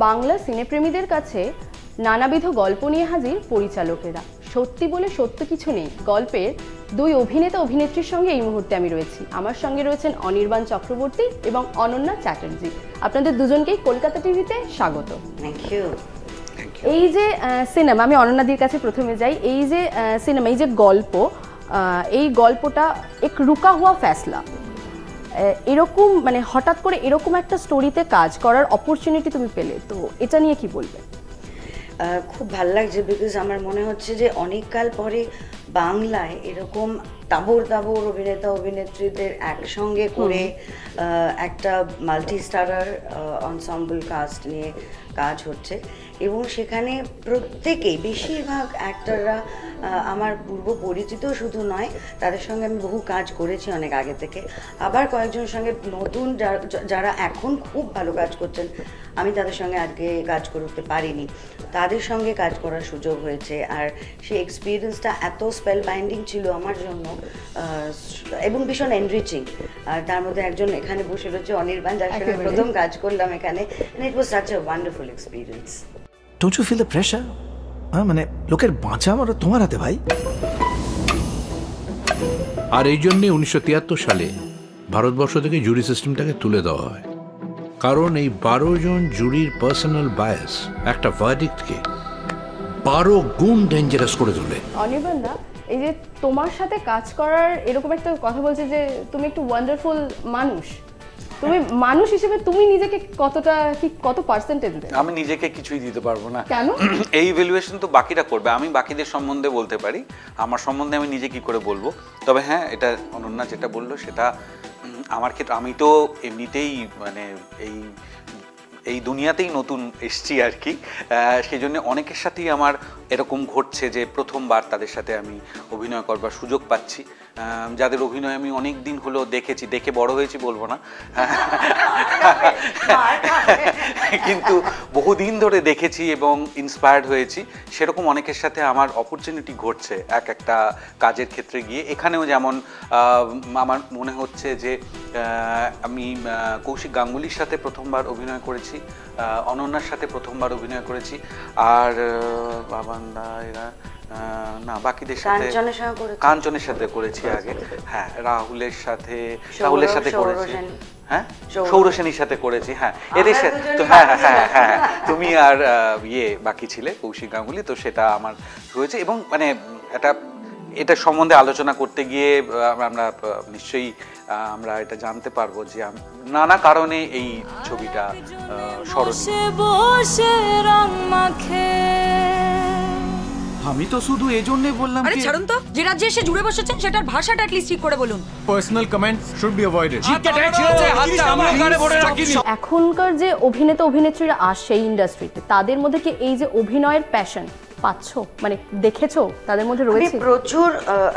বাংলা সিনেপ্রেমীদের কাছে নানাবিধ গল্প নিয়ে হাজির পরিচালকেরা। সত্যি বলে সত্য কিছু নেই গল্পের দুই অভিনেতা অভিনেত্রীর সঙ্গে এই মুহূর্তে আমি রয়েছি। আমার সঙ্গে রয়েছেন অনির্বাণ চক্রবর্তী এবং অনন্যা চ্যাটার্জি। আপনাদের দুজনকেই কলকাতা টিভিতে স্বাগত। Thank you. এই যে সিনেমা, আমি অনন্যাদির কাছে প্রথমে যাই। এই যে সিনেমা, এই যে গল্প, এই গল্পটা এক রুকা হুয়া ফ্যাসলা, এরকম মানে হঠাৎ করে এরকম একটা স্টোরিতে কাজ করার অপরচুনিটি তুমি পেলে, তো এটা নিয়ে কি বলবে? খুব ভাল লাগছে, বিকজ আমার মনে হচ্ছে যে অনেক কাল পরে বাংলায় এরকম তাবর তাবর অভিনেতা অভিনেত্রীদের একসঙ্গে করে একটা মাল্টি স্টারার এনসেম্বল কাস্ট নিয়ে কাজ হচ্ছে, এবং সেখানে প্রত্যেকেই বেশিরভাগ অ্যাক্টররা আমার পূর্ব পরিচিত শুধু নয়, তাদের সঙ্গে আমি বহু কাজ করেছি অনেক আগে থেকে। আবার কয়েকজনের সঙ্গে নতুন যারা এখন খুব ভালো কাজ করছেন, আমি তাদের সঙ্গে আজকে কাজ করতে পারিনি, তাদের সঙ্গে কাজ করার সুযোগ হয়েছে। আর সেই এক্সপিরিয়েন্সটা এত স্পেল বাইন্ডিং ছিল আমার জন্য এবং ভীষণ এনরিচিং। আর তার মধ্যে একজন এখানে বসে রয়েছে অনির্বাণ, যার সঙ্গে প্রথম কাজ করলাম এখানে, and it was such a wonderful experience. Don't you feel the pressure? মানে লোকের বাঁচা আমার তোমার হাতে ভাই। আর এই জন্যে 1973 সালে ভারতবর্ষ থেকে জুরি সিস্টেমটাকে তুলে দেওয়া হয়, কারণ এই 12 জন জুরির পার্সোনাল বায়াস একটা ভার্ডিক্টকে 12 গুণ ডেঞ্জারাস করে তোলে। অনির্বাণ দা, এই যে তোমার সাথে কাজ করার এরকম একটা কথা বলছে যে তুমি একটু ওয়ান্ডারফুল মানুষ, তুমি মানুষ হিসেবে তুমি নিজেকে কতটা কি কত পার্সেন্টেজ দেবে? আমি নিজেকে কিছুই দিতে পারবো না। কেন? এই ইভ্যালুয়েশন তো বাকিরা করবে, আমি বাকিদের সম্বন্ধে বলতে পারি, আমার সম্বন্ধে আমি নিজে কি করে বলবো। তবে হ্যাঁ, এটা অনন্যা যেটা বললো সেটা আমার ক্ষেত্রে, আমি তো এমনিতেই মানে এই দুনিয়াতেই নতুন এসছি আর কি, সেই জন্য অনেকের সাথেই আমার এরকম ঘটছে যে প্রথমবার তাদের সাথে আমি অভিনয় করবার সুযোগ পাচ্ছি, যাদের অভিনয় আমি অনেক দিন হলো দেখেছি, দেখে বড় হয়েছি বলবো না, কিন্তু বহুদিন ধরে দেখেছি এবং ইন্সপায়ার্ড হয়েছি। সেরকম অনেকের সাথে আমার অপরচুনিটি ঘটছে একটা কাজের ক্ষেত্রে গিয়ে। এখানেও যেমন আমার মনে হচ্ছে যে আমি কৌশিক গাঙ্গুলির সাথে প্রথমবার অভিনয় করেছি, অনন্যার সাথে প্রথমবার অভিনয় করেছি, আর বাবান্দা এরা না, বাকিদের সাথে কাঞ্চনের সাথে করেছি আগে, হ্যাঁ, রাহুলের সাথে করেছি, হ্যাঁ, সৌরসেনীর সাথে করেছি, হ্যাঁ, এদের সাথে তো হ্যাঁ হ্যাঁ হ্যাঁ তুমি আর বাকি ছিলে কৌশিক গাঙ্গুলি, তো সেটা আমার হয়েছে। এবং মানে এটা সম্বন্ধে আলোচনা করতে গিয়ে আমরা নিশ্চয়ই আমরা এটা জানতে পারবো যে নানা কারণে এই ছবিটা আমি তো শুধু এজন্যই বললাম, আরে ছাড়ুন তো, যে রাজ্যে এসে জুড়ে বসেছেন সেটার ভাষাটা অ্যাটলিস্ট ঠিক করে বলুন। Personal comments should be avoided. এখনকার যে অভিনেতা অভিনেত্রীরা আসছে এই ইন্ডাস্ট্রিতে, তাদের মধ্যে কি এই যে অভিনয়ের প্যাশন পাচ্ছো, মানে দেখেছো তাদের মধ্যে রয়েছে? প্রচুর,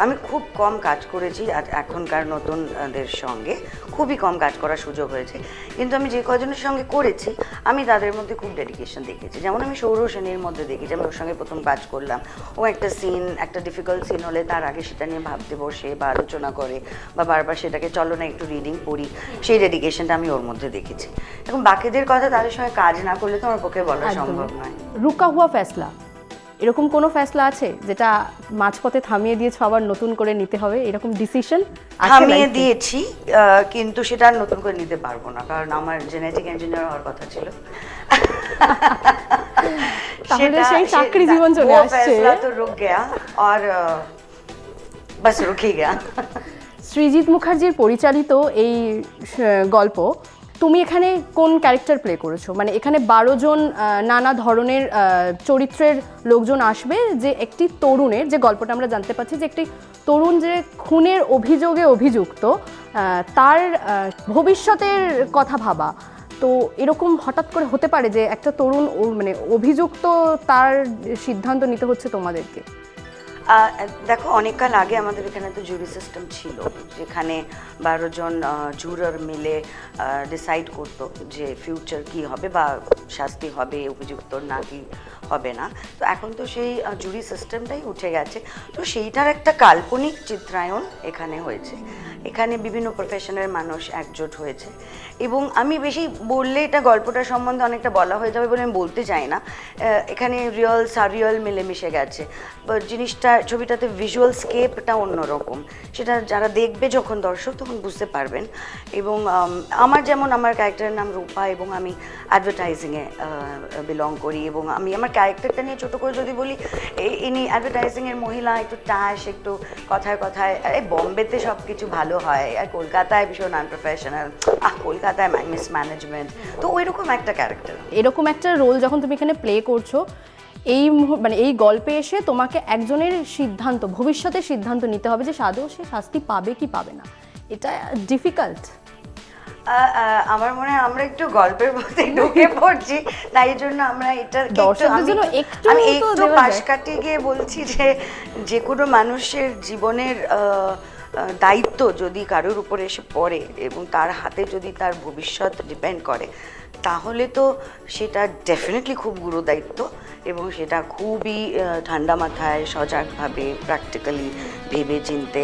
আমি খুব কম কাজ করেছি এখনকার নতুনদের সঙ্গে, খুবই কম কাজ করার সুযোগ হয়েছে, কিন্তু আমি যে কজনের সঙ্গে করেছি আমি তাদের মধ্যে খুব ডেডিকেশন দেখেছি। যেমন আমি সৌরসেনীর মধ্যে দেখেছি, আমি ওর সঙ্গে প্রথম কাজ করলাম, ও একটা সিন, একটা ডিফিকাল্ট সিন হলে তার আগে সেটা নিয়ে ভাবতে বসে বা আলোচনা করে বা বারবার সেটাকে চলো না একটু রিডিং পড়ি, সেই ডেডিকেশনটা আমি ওর মধ্যে দেখেছি। এখন বাকিদের কথা তাদের সঙ্গে কাজ না করলে তো আমার পক্ষে বলা সম্ভব নয়। রুকা হুয়া ফ্যাসলা, এরকম কোনো ফ্যাসলা আছে যেটা মাঝপথে থামিয়ে দিয়েছো, আবার নতুন করে নিতে হবে, এরকম ডিসিশন? থামিয়ে দিয়েছি, কিন্তু সেটা আর নতুন করে নিতে পারবো না, কারণ আমার জেনেটিক ইঞ্জিনিয়ার হওয়ার কথা ছিল। তাহলে সেই চাকরি জীবন চলে আসছে। ফ্যাসলা তো রুক গয়া আর বাস রুকে গয়া। সৃজিত মুখার্জির পরিচালিত এই গল্প, তুমি এখানে কোন ক্যারেক্টার প্লে করেছো? মানে এখানে 12 জন নানা ধরনের চরিত্রের লোকজন আসবে, যে একটি তরুণের, যে গল্পটা আমরা জানতে পারছি যে একটি তরুণ যে খুনের অভিযোগে অভিযুক্ত, তার ভবিষ্যতের কথা ভাবা, তো এরকম হঠাৎ করে হতে পারে যে একটা তরুণ মানে অভিযুক্ত, তার সিদ্ধান্ত নিতে হচ্ছে তোমাদেরকে? দেখো, অনেককাল আগে আমাদের এখানে তো জুরি সিস্টেম ছিল, যেখানে 12 জন জুরার মিলে ডিসাইড করতো যে ফিউচার কি হবে বা শাস্তি হবে অভিযুক্ত নাকি হবে না। তো এখন তো সেই জুরি সিস্টেমটাই উঠে গেছে, তো সেইটার একটা কাল্পনিক চিত্রায়ন এখানে হয়েছে। এখানে বিভিন্ন প্রফেশনের মানুষ একজোট হয়েছে, এবং আমি বেশি বললে এটা গল্পটার সম্বন্ধে অনেকটা বলা হয়ে যাবে বলে আমি বলতে চাই না। এখানে রিয়েল সারিয়াল মিলেমিশে গেছে, জিনিসটা ছবিটাতে ভিজুয়াল স্কেপটা অন্যরকম, সেটা যারা দেখবে যখন দর্শক তখন বুঝতে পারবেন। এবং আমার যেমন আমার ক্যারেক্টারের নাম রূপা, এবং আমি অ্যাডভার্টাইজিংয়ে বিলং করি, এবং আমি আমার ক্যারেক্টারটা নিয়ে ছোটো করে যদি বলি, ইনি অ্যাডভার্টাইজিংয়ের মহিলা, একটু ট্যাশ, একটু কথায় কথায় বম্বেতে সব কিছু ভালো হয়, আর কলকাতায় ভীষণ আনপ্রফেশনাল, কলকাতায় মিসম্যানেজমেন্ট, তো ওইরকম একটা ক্যারেক্টার। এরকম একটা রোল যখন তুমি এখানে প্লে করছো, মানে এই গল্পে এসে তোমাকে একজনের সিদ্ধান্ত, ভবিষ্যতের সিদ্ধান্ত নিতে হবে যে আদৌ সে শাস্তি পাবে কি পাবে না, এটা ডিফিকাল্ট। আমার মনে হয় আমরা একটু গল্পের মধ্যে ঢুকে পড়ছি, তাই জন্য আমরা এটা আমি একটু পাশ কাটিয়ে গিয়ে বলছি যে কোনো মানুষের জীবনের দায়িত্ব যদি কারোর উপরে এসে পড়ে এবং তার হাতে যদি তার ভবিষ্যৎ ডিপেন্ড করে, তাহলে তো সেটা ডেফিনেটলি খুব গুরু দায়িত্ব, এবং সেটা খুবই ঠান্ডা মাথায় সজাগভাবে প্র্যাকটিক্যালি ভেবে চিনতে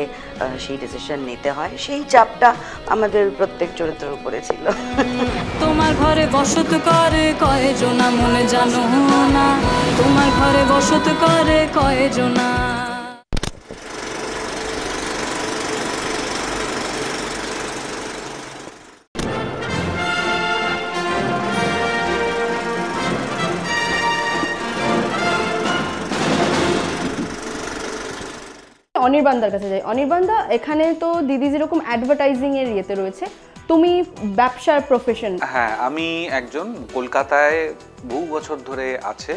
সেই ডিসিশন নিতে হয়। সেই চাপটা আমাদের প্রত্যেক চরিত্রের উপরে ছিল। তোমার ঘরে বসত করে কয়জনা মনে জানো না, তোমার ঘরে বসত করে কয়জনা। অনির্বাণদার কাছে যাই। অনির্বাণদা, এখানে তো দিদি যেরকম অ্যাডভার্টাইজিং এর ইয়েতে রয়েছে, তুমি ব্যবসার প্রফেশন। হ্যাঁ, আমি একজন কলকাতায় বহু বছর ধরে আছে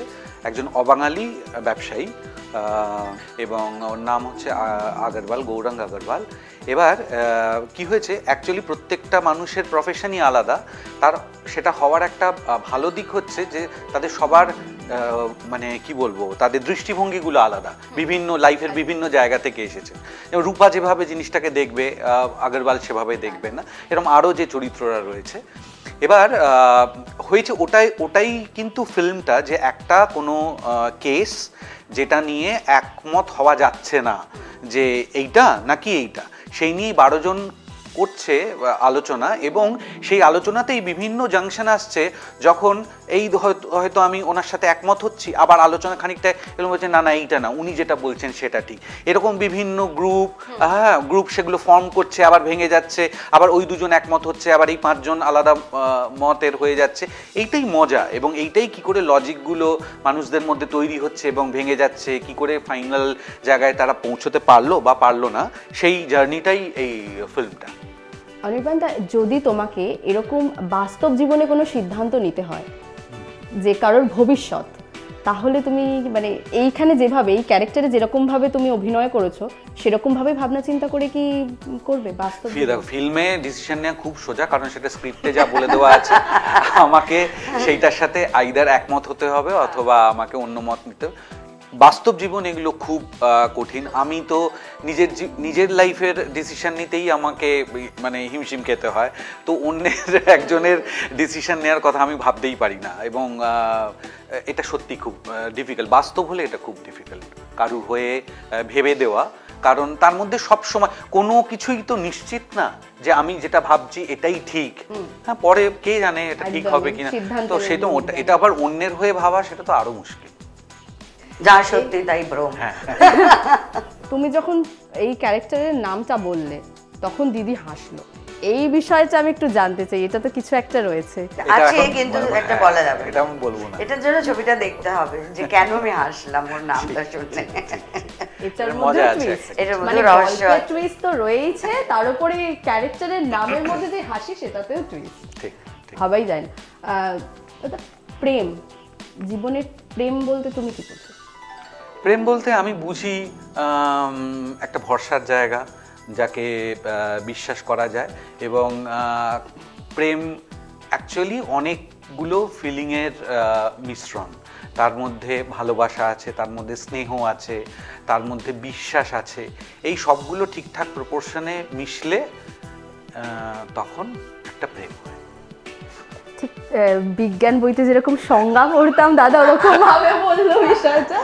একজন অবাঙালি ব্যবসায়ী, এবং ওর নাম হচ্ছে আগরওয়াল, গৌরাঙ্গ আগরওয়াল। এবার কি হয়েছে, অ্যাকচুয়ালি প্রত্যেকটা মানুষের প্রফেশনই আলাদা, তার সেটা হওয়ার একটা ভালো দিক হচ্ছে যে তাদের সবার মানে কি বলবো, তাদের দৃষ্টিভঙ্গিগুলো আলাদা, বিভিন্ন লাইফের বিভিন্ন জায়গা থেকে এসেছে। যেমন রূপা যেভাবে জিনিসটাকে দেখবে, আগরওয়াল সেভাবে দেখবে না, এরকম আরও যে চরিত্ররা রয়েছে। এবার হয়েছে ওটাই কিন্তু ফিল্মটা, যে একটা কোনো কেস যেটা নিয়ে একমত হওয়া যাচ্ছে না যে এইটা নাকি এইটা, সেই নিয়েই 12 জন করছে আলোচনা, এবং সেই আলোচনাতেই বিভিন্ন জাংশন আসছে, যখন এই হয়তো আমি ওনার সাথে একমত হচ্ছি, আবার আলোচনা খানিকটা এরকম বলছে না এইটা না, উনি যেটা বলছেন সেটা ঠিক, এরকম বিভিন্ন গ্রুপ সেগুলো ফর্ম করছে, আবার ভেঙে যাচ্ছে, আবার ওই দুজন একমত হচ্ছে, আবার এই 5 জন আলাদা মতের হয়ে যাচ্ছে। এইটাই মজা, এবং এইটাই কি করে লজিকগুলো মানুষদের মধ্যে তৈরি হচ্ছে এবং ভেঙে যাচ্ছে, কি করে ফাইনাল জায়গায় তারা পৌঁছতে পারলো বা পারলো না, সেই জার্নিটাই এই ফিল্মটা। অনির্বাণদা, যদি তোমাকে এরকম বাস্তব জীবনে কোনো সিদ্ধান্ত নিতে হয় যে কারোর ভবিষ্যৎ, তাহলে তুমি মানে এইখানে যেভাবে এই ক্যারেক্টারে যেরকমভাবে তুমি অভিনয় করেছো, সেরকমভাবে ভাবনা চিন্তা করে কি করবে বাস্তব? ফিল্মে ডিসিশন নেওয়া খুব সোজা, কারণ সেটা স্ক্রিপ্টে যা বলে দেওয়া আছে, আমাকে সেইটার সাথে আইদার একমত হতে হবে অথবা আমাকে অন্য মত নিতে হবে। বাস্তব জীবন এগুলো খুব কঠিন। আমি তো নিজের লাইফের ডিসিশন নিতেই আমাকে মানে হিমশিম খেতে হয়, তো অন্যের একজনের ডিসিশন নেওয়ার কথা আমি ভাবতেই পারি না, এবং এটা সত্যি খুব ডিফিকাল্ট। বাস্তব হলে এটা খুব ডিফিকাল্ট কারুর হয়ে ভেবে দেওয়া, কারণ তার মধ্যে সব সময় কোনো কিছুই তো নিশ্চিত না যে আমি যেটা ভাবছি এটাই ঠিক। হ্যাঁ, পরে কে জানে এটা ঠিক হবে কিনা, তো সে তো এটা আবার অন্যের হয়ে ভাবা, সেটা তো আরো মুশকিল। যা সত্যি তাই ভ্রম। তুমি যখন এই ক্যারেক্টারের নামটা বললে, তখন দিদি হাসলো। এই বিষয়টা আমি একটু জানতে চাই, এটা তো কিছু একটা রয়েছে আছে, কিন্তু একটা বলা যাবে, এটা আমি বলবো না। এটার জন্য ছবিটা দেখতে হবে যে কেন আমি হাসলাম ওর নামটা শুনে। এটার মধ্যে টুইস্ট, মানে গল্পের টুইস্ট তো রয়েছে, তার উপরে ক্যারেক্টারের নামের মধ্যে যে হাসি, সেটাতেও টুইস্ট। ঠিক, ভাবাই যায় না। প্রেম, জীবনের প্রেম বলতে তুমি কি বুঝো? প্রেম বলতে আমি বুঝি একটা ভরসার জায়গা, যাকে বিশ্বাস করা যায়, এবং প্রেম অ্যাকচুয়ালি অনেকগুলো ফিলিংয়ের মিশ্রণ। তার মধ্যে ভালোবাসা আছে, তার মধ্যে স্নেহ আছে, তার মধ্যে বিশ্বাস আছে। এই সবগুলো ঠিকঠাক প্রপোর্শনে মিশলে তখন একটা প্রেম হয়। ঠিক বিজ্ঞান বইতে যেরকম সংজ্ঞা পড়তাম দাদা ওরকম ভাবে বললো বিষয়টা।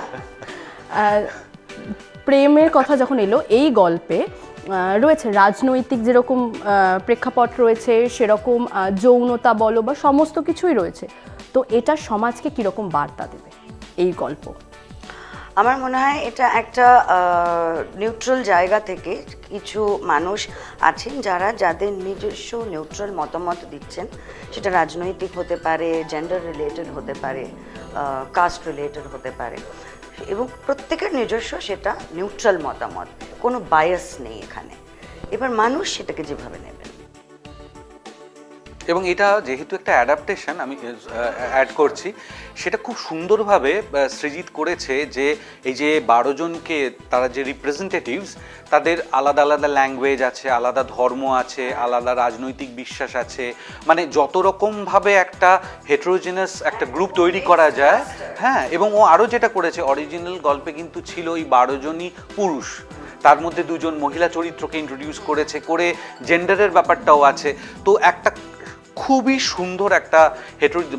প্রেমের কথা যখন এলো এই গল্পে রয়েছে রাজনৈতিক যেরকম প্রেক্ষাপট রয়েছে, সেরকম যৌনতা বলো বা সমস্ত কিছুই রয়েছে। তো এটা সমাজকে কীরকম বার্তা দেবে এই গল্প? আমার মনে হয় এটা একটা নিউট্রাল জায়গা থেকে কিছু মানুষ আছেন যাদের নিজস্ব নিউট্রাল মতামত দিচ্ছেন। সেটা রাজনৈতিক হতে পারে, জেন্ডার রিলেটেড হতে পারে, কাস্ট রিলেটেড হতে পারে, এবং প্রত্যেকের নিজস্ব সেটা নিউট্রাল মতামত, কোনো বায়াস নেই এখানে। এবার মানুষ সেটাকে যেভাবে নেবেন। এবং এটা যেহেতু একটা অ্যাডাপ্টেশন, আমি অ্যাড করছি, সেটা খুব সুন্দরভাবে সৃজিত করেছে যে এই যে 12 জনকে তারা যে রিপ্রেজেন্টেটিভস, তাদের আলাদা আলাদা ল্যাঙ্গুয়েজ আছে, আলাদা ধর্ম আছে, আলাদা রাজনৈতিক বিশ্বাস আছে, মানে যত রকমভাবে একটা হেটেরোজেনাস একটা গ্রুপ তৈরি করা যায়। হ্যাঁ, এবং ও আরও যেটা করেছে, অরিজিনাল গল্পে কিন্তু ছিল ওই 12 জনই পুরুষ, তার মধ্যে 2 জন মহিলা চরিত্রকে ইন্ট্রোডিউস করেছে, করে জেন্ডারের ব্যাপারটাও আছে। তো একটা খুবই সুন্দর একটা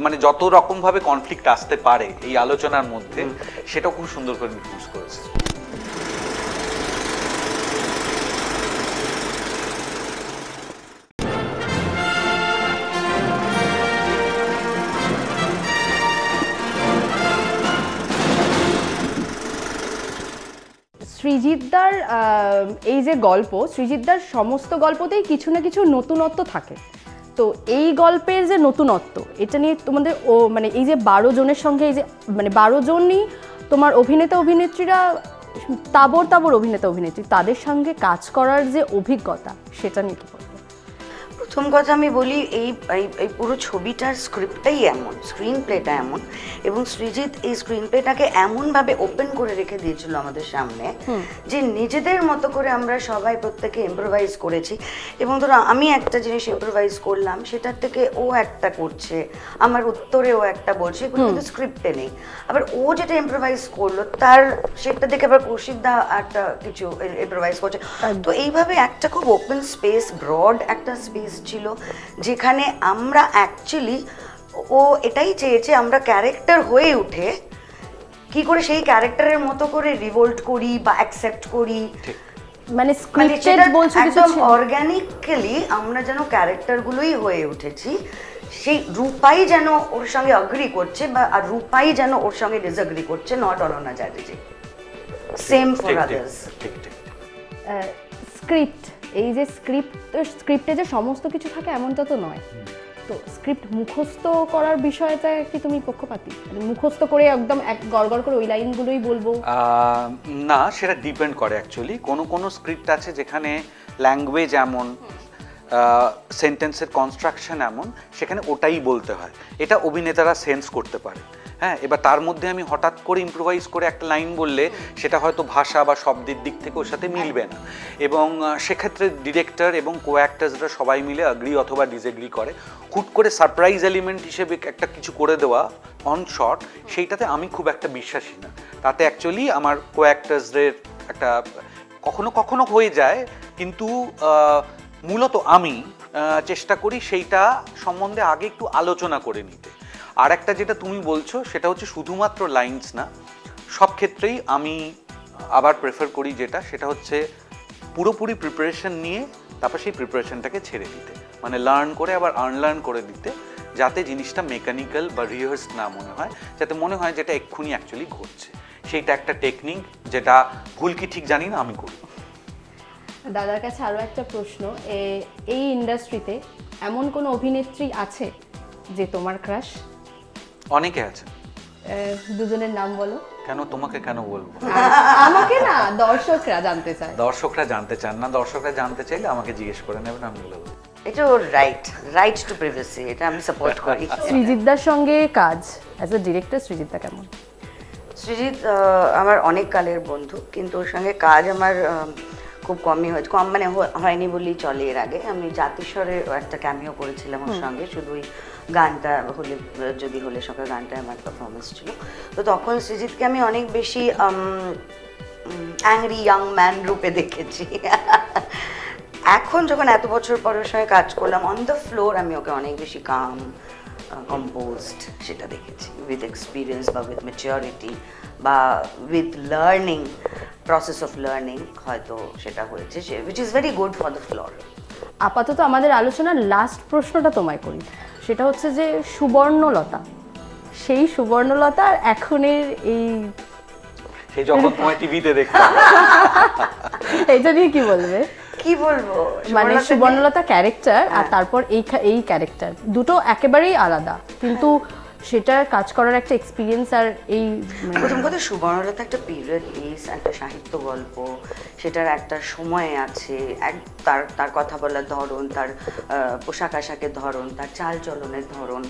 মানে যত রকমভাবে কনফ্লিক্ট আসতে পারে এই আলোচনার মধ্যে, সেটাও খুব সুন্দর করে ইন্ট্রোডিউস করেছে। সৃজিতদার এই যে গল্প, সৃজিতদার সমস্ত গল্পতেই কিছু না কিছু নতুনত্ব থাকে। তো এই গল্পের যে নতুনত্ব, এটা নিয়ে তোমাদের মানে এই যে 12 জনের সঙ্গে, এই যে মানে 12 জনই তোমার অভিনেতা অভিনেত্রীরা, তাবর অভিনেতা অভিনেত্রী, তাদের সঙ্গে কাজ করার যে অভিজ্ঞতা, সেটা নিয়ে কি বলবো? প্রথম কথা আমি বলি, এই পুরো ছবিটার স্ক্রিপ্টটাই এমন, স্ক্রিন প্লেটা এমন, এবং সৃজিত এই স্ক্রিন প্লেটাকে এমনভাবে ওপেন করে রেখে দিয়েছিল আমাদের সামনে যে নিজেদের মতো করে আমরা সবাই প্রত্যেকে ইম্প্রোভাইজ করেছি। এবং ধরো আমি একটা জিনিস ইম্প্রোভাইজ করলাম, সেটার থেকে ও একটা করছে, আমার উত্তরে ও একটা বলছে, এগুলো কিন্তু স্ক্রিপ্টে নেই। আবার ও যেটা ইম্প্রোভাইজ করলো তার সেটা দেখে আবার কৌশিকদা একটা কিছু ইম্প্রোভাইজ করছে। তো এইভাবে একটা খুব ওপেন স্পেস, ব্রড একটা স্পেস ছিল, যেখানে আমরা অ্যাকচুয়ালি, ও এটাই চেয়েছে আমরা ক্যারেক্টার হয়ে উঠে কি করে সেই ক্যারেক্টারের মতো করে রিভোল্ট করি বা অ্যাকসেপ্ট করি, মানে স্ক্রিপ্টেড বলছো কিছু একদম অর্গানিক্যালি আমরা যেন ক্যারেক্টারগুলোই হয়ে উঠেছি। সেই রূপাই যেন ওর সঙ্গে অ্যাগ্রি করছে, বা আর রূপাই যেন ওর সঙ্গে ডিসঅ্যাগ্রি করছে, not Ananya Chatterjee. Same for others. Script, এই যে স্ক্রিপ্টে যে সমস্ত কিছু থাকে এমনটা তো নয়। তো স্ক্রিপ্ট মুখস্থ করার বিষয়টা কি তুমি পক্ষপাতী? মুখস্থ করে একদম গড়গড় করে ওই লাইনগুলোই বলবো? না, সেটা ডিপেন্ড করে অ্যাকচুয়ালি। কোনো স্ক্রিপ্ট আছে যেখানে ল্যাঙ্গুয়েজ এমন, সেন্টেন্সের কনস্ট্রাকশন এমন, সেখানে ওটাই বলতে হয়, এটা অভিনেতারা সেন্স করতে পারে। হ্যাঁ, এবার তার মধ্যে আমি হঠাৎ করে ইম্প্রোভাইজ করে একটা লাইন বললে সেটা হয়তো ভাষা বা শব্দের দিক থেকে ওর সাথে মিলবে না, এবং সেক্ষেত্রে ডিরেক্টর এবং কো অ্যাক্টার্সরা সবাই মিলে অ্যাগ্রি অথবা ডিসএগ্রি করে। হুট করে সারপ্রাইজ এলিমেন্ট হিসেবে একটা কিছু করে দেওয়া অন শট, সেইটাতে আমি খুব একটা বিশ্বাসী না। তাতে অ্যাকচুয়ালি আমার কো অ্যাক্টার্সদের একটা কখনো হয়ে যায়, কিন্তু মূলত আমি চেষ্টা করি সেইটা সম্বন্ধে আগে একটু আলোচনা করে নিতে। আর একটা যেটা তুমি বলছো, সেটা হচ্ছে শুধুমাত্র লাইনস না, সব ক্ষেত্রেই আমি আবার প্রেফার করি সেটা হচ্ছে পুরোপুরি প্রিপারেশন নিয়ে তারপর সেই প্রিপারেশনটাকে ছেড়ে দিতে, মানে লার্ন করে আবার আনলার্ন করে দিতে, যাতে জিনিসটা মেকানিক্যাল বা রিহার্স না মনে হয়, যাতে মনে হয় যেটা এক্ষুনি অ্যাকচুয়ালি ঘটছে। সেইটা একটা টেকনিক, যেটা ভুল কি ঠিক জানি না, আমি করি। দাদার কাছে আরও একটা প্রশ্ন, এই ইন্ডাস্ট্রিতে এমন কোনো অভিনেত্রী আছে যে তোমার ক্রাশ? অনেকে আছে। দুজনের নাম বলো। কেন, তোমাকে কেন বলবো? আমাকে না, দর্শকরা জানতে চায়। দর্শকরা জানতে চান না? দর্শকরা জানতে চাইলে আমাকে জিজ্ঞেস করে নেবেন, আমি বলে দেবো। এটা ওর রাইট টু প্রিভেসি, এটা আমি সাপোর্ট করি। সৃজিতদার সঙ্গে কাজ অ্যাজ এ ডিরেক্টর, সৃজিতদা কেমন? সৃজিত আমার অনেক কালের বন্ধু, কিন্তু ওর সঙ্গে কাজ আমার খুব কমই হয়েছে, মানে হয়নি বললেই চলে। এর আগে আমি জাতিস্বরে একটা ক্যামিও করেছিলাম ওর সঙ্গে, শুধু ওই গানটা হলে সকাল গানটায় আমার পারফরমেন্স ছিল। তো তখন সৃজিতকে আমি অনেক বেশি অ্যাংরি ইয়াং ম্যান রূপে দেখেছি। এখন যখন এত বছর পর ওর সঙ্গে কাজ করলাম অন দ্য ফ্লোর, আমি ওকে অনেক বেশি কাম, কম্পোজড সেটা দেখেছি, উইথ এক্সপিরিয়েন্স বা উইথ ম্যাচিওরিটি বা with learning, process of learning হয়তো সেটা হয়েছে, which is very good for the floor. আপাতত আমাদের আলোচনার লাস্ট প্রশ্নটা তোমায় করি, সেটা হচ্ছে যে সুবর্ণলতা, সেই সুবর্ণলতা আর এখনের এই সেই যখন তোমায় টিভিতে দেখতাম এটা নিয়ে কি বলবে? কি বলবো, মানে সুবর্ণলতা ক্যারেক্টার আর তারপর এই ক্যারেক্টার দুটো একেবারেই আলাদা, কিন্তু সেটার কাজ করার একটা এক্সপিরিয়েন্স আর এই প্রথম কথা সুবর্ণলতা একটা পিরিয়ড পিস, একটা সাহিত্য গল্প, সেটার একটা সময় আছে, তার কথা বলার ধরন, তার পোশাক আশাকের ধরন, তার চাল চলনের ধরন,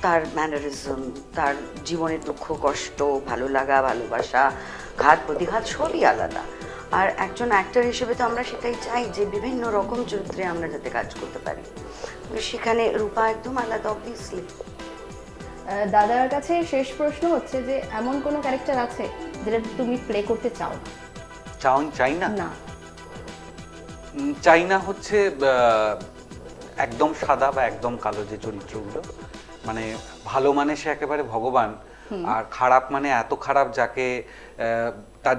তার ম্যানারিজম, তার জীবনের দুঃখ কষ্ট, ভালো লাগা ভালোবাসা, ঘাত প্রতিঘাত সবই আলাদা। আর একজন অ্যাক্টর হিসেবে তো আমরা সেটাই চাই যে বিভিন্ন রকম চরিত্রে আমরা যাতে কাজ করতে পারি, সেখানে রূপা একদম আলাদা অবভিয়াসলি। দাদার কাছে শেষ প্রশ্ন হচ্ছে যে এমন কোনো ক্যারেক্টার আছে যেটা তুমি প্লে করতে চাও? চাই না না, চাই না হচ্ছে একদম সাদা বা একদম কালো যে চরিত্রগুলো, মানে ভালো মানে সে একেবারে ভগবান, আর খারাপ মানে এত খারাপ যাকে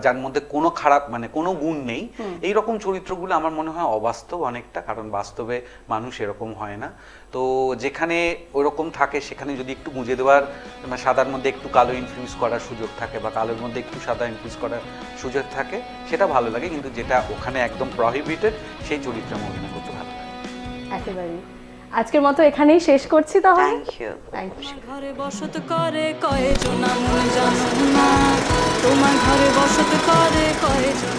যার মধ্যে কোনো খারাপ মানে কোনো গুণ নেই, এই রকম চরিত্রগুলো আমার মনে হয় অবাস্তব অনেকটা, কারণ বাস্তবে মানুষ এরকম হয় না। তো যেখানে ওরকম থাকে সেখানে যদি একটু মুজে দেওয়ার, সাদার মধ্যে একটু কালো ইনফ্লুয়েন্স করার সুযোগ থাকে বা কালোর মধ্যে একটু সাদা ইনফ্লুয়েন্স করার সুযোগ থাকে, সেটা ভালো লাগে, কিন্তু যেটা ওখানে একদম প্রহিবিটেড সেই চরিত্রে আমি অভিনয় করতে ভালো লাগে। একেবারেই। আজকের মতো এখানেই শেষ করছি তাহলে। Thank you. ঘরে বসত করে কয়জন মন জানো না, তোমার ঘরে বসত করে কয়জন।